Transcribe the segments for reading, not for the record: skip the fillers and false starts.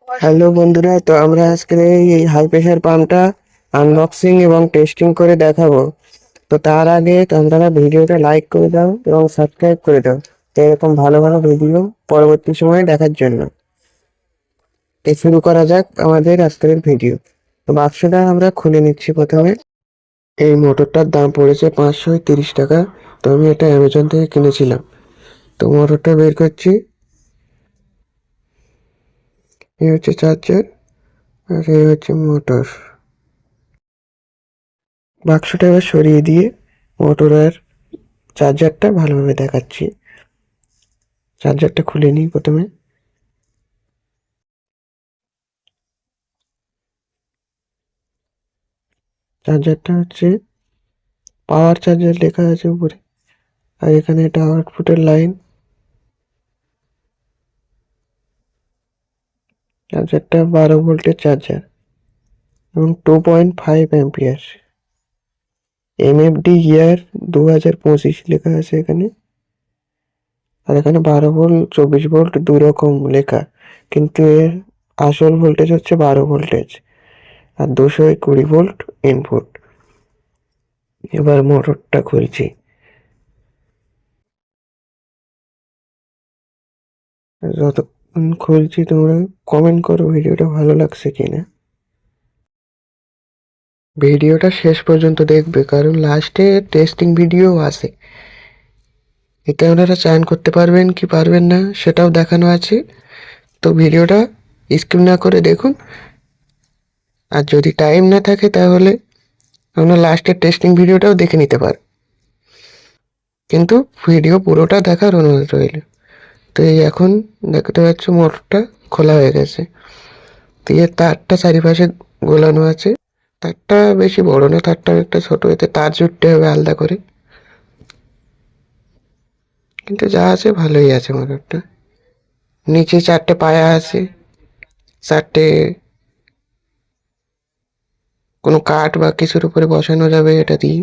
Hello বন্ধুরা, তো আমরা আজকে এই হাই প্রেশার পাম্পটা আনবক্সিং এবং টেস্টিং করে দেখাবো। তো তার আগে তোমরা ভিডিওটা লাইক করে দাও এবং সাবস্ক্রাইব করে দাও, তো এরকম ভালো ভালো ভিডিও পরবর্তী সময়ে দেখার জন্য। তো শুরু করা যাক আমাদের আজকের ভিডিও। তো বাক্সটা আমরা খুলে নিচ্ছি প্রথমে। এই মোটরটার দাম পড়েছে 530 টাকা। তো আমি এটা অ্যামাজন থেকে কিনেছিলাম। তো মোটরটা বের করছি। এই হচ্ছে চার্জার আর এই হচ্ছে মোটর। বাক্সটা এবার সরিয়ে দিয়ে মোটরের চার্জারটা ভালোভাবে দেখাচ্ছি। চার্জারটা খুলে নিই প্রথমে। চার্জারটা হচ্ছে পাওয়ার চার্জার লেখা আছে উপরে, আর এখানে এটা আউটপুটের লাইন। চার্জারটা 12 ভোল্টের চার্জার এবং 2.5 অ্যাম্পিয়ার। MFD ইয়ার 2025 লেখা আছে এখানে। আর এখানে 12 ভোল্ট 24 ভোল্ট দুই রকম লেখা, কিন্তু এর আসল ভোল্টেজ হচ্ছে 12 ভোল্টেজ আর 220 ভোল্ট ইনপুট। এবার মোটরটা খুলছি। যতক্ষণ খুলছি তোমরা কমেন্ট করো ভিডিওটা ভালো লাগছে কিনা। ভিডিওটা শেষ পর্যন্ত দেখবে, কারণ লাস্টে টেস্টিং ভিডিও আছে। এতে আপনারা চয়ন করতে পারবেন কি পারবেন না সেটাও দেখানো আছে। তো ভিডিওটা স্কিপ না করে দেখুন। আর যদি টাইম না থাকে তাহলে আপনারা লাস্টের টেস্টিং ভিডিওটাও দেখে নিতে পারেন, কিন্তু ভিডিও পুরোটা দেখার অনুরোধ রইল। তো এই এখন দেখতে পাচ্ছ মোটরটা খোলা হয়ে গেছে। তো এর তারটা চারিপাশে গোলানো আছে। তারটা বেশি বড় না, তারটা একটা ছোট, এতে তার জুড়তে হবে আলাদা করে। কিন্তু যা আছে ভালোই আছে মোটরটা। নিচে 4টে পায়া আছে। 4টে কোনো কাঠ বা কিছুর উপরে বসানো যাবে এটা দিয়ে।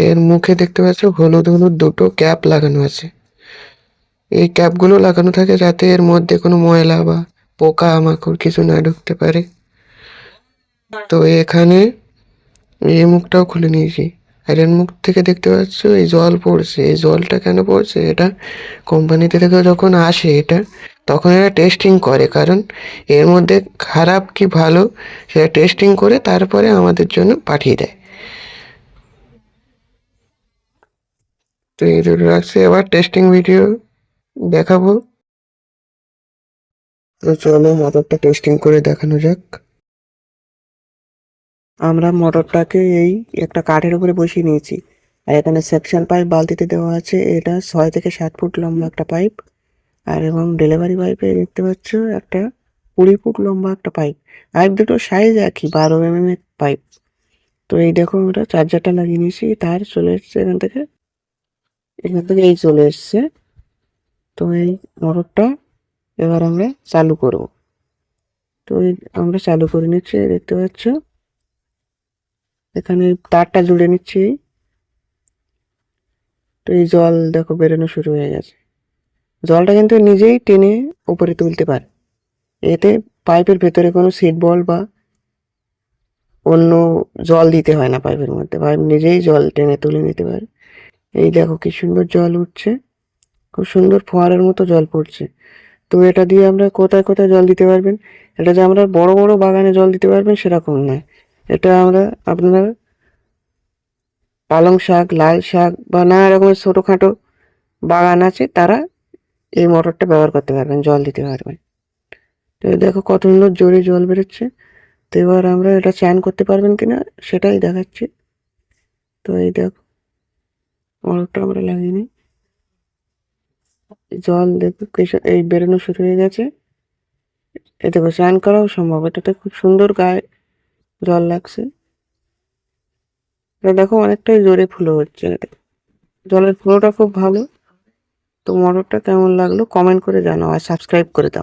এর মুখে দেখতে পাচ্ছ হলুদ হলুদ দুটো ক্যাপ লাগানো আছে। এই ক্যাপগুলো লাগানো থাকে যাতে এর মধ্যে কোনো ময়লা বা পোকা মাকড় কিছু না ঢুকতে পারে। তো এখানে এই মুখটাও খুলে নিয়েছি। আর এর মুখ থেকে দেখতে পাচ্ছ এই জল পড়ছে। এই জলটা কেন পড়ছে, এটা কোম্পানিতে থেকে যখন আসে এটা, তখন এরা টেস্টিং করে, কারণ এর মধ্যে খারাপ কি ভালো সেটা টেস্টিং করে তারপরে আমাদের জন্য পাঠিয়ে দেয়। তো এই দুটো রাখছে, এবার টেস্টিং ভিডিও দেখাবো। তো চলো মোটরটা টেস্টিং করে দেখানো যাক। আমরা মোটরটাকে এই একটা কাঠের উপরে বসিয়ে নিয়েছি। আর এখানে সেকশন পাইপ বালতিতে দেওয়া আছে। এটা 6 থেকে 7 ফুট লম্বা একটা পাইপ। আর এবং ডেলিভারি পাইপে দেখতে পাচ্ছ একটা 20 ফুট লম্বা একটা পাইপ। পাইপ দুটো সাইজ একই, 12 mm এর পাইপ। তো এই দেখো আমরা চার্জারটা লাগিয়ে নিয়েছি, তার চলে এসছে এখান থেকে এই চলে এসছে। তো এই মোটরটা এবার আমরা চালু করব। তো এই আমরা চালু করে নিচ্ছি, দেখতে পাচ্ছ এখানে তারটা জুড়ে নিচ্ছি। তো এই জল দেখো বেরোনো শুরু হয়ে গেছে। জলটা কিন্তু নিজেই টেনে উপরে তুলতে পারে। এতে পাইপের ভেতরে কোনো সিট বল বা অন্য জল দিতে হয় না পাইপের মধ্যে, পাইপ নিজেই জল টেনে তুলে নিতে পারে। এই দেখো কি সুন্দর জল উঠছে, খুব সুন্দর ফোয়ারার মতো জল পড়ছে। তো এটা দিয়ে আমরা কোথায় কোথায় জল দিতে পারবেন, এটা যে আমরা বড় বড় বাগানে জল দিতে পারবেন সেরকম নয়। এটা আমরা আপনারা পালং শাক, লাল শাক বা নানা রকমের ছোটোখাটো বাগান আছে, তারা এই মোটরটা ব্যবহার করতে পারবেন, জল দিতে পারবেন। তো দেখো কত সুন্দর জোরে জল বেরোচ্ছে। তো এবার আমরা এটা চান করতে পারবেন কিনা সেটাই দেখাচ্ছি। তো এই দেখো মোটরটা আমরা লাগিয়ে নিই। জল দেখো এই বেরোনো শুরু হয়ে গেছে। এ দেখো স্নান করাও সম্ভব, এটাতে খুব সুন্দর গায়ে জল লাগছে। এটা দেখো অনেকটাই জোরে ফ্লো হচ্ছে, জলের ফ্লোটা খুব ভালো। তো মোটরটা কেমন লাগলো কমেন্ট করে জানাও আর সাবস্ক্রাইব করে দাও।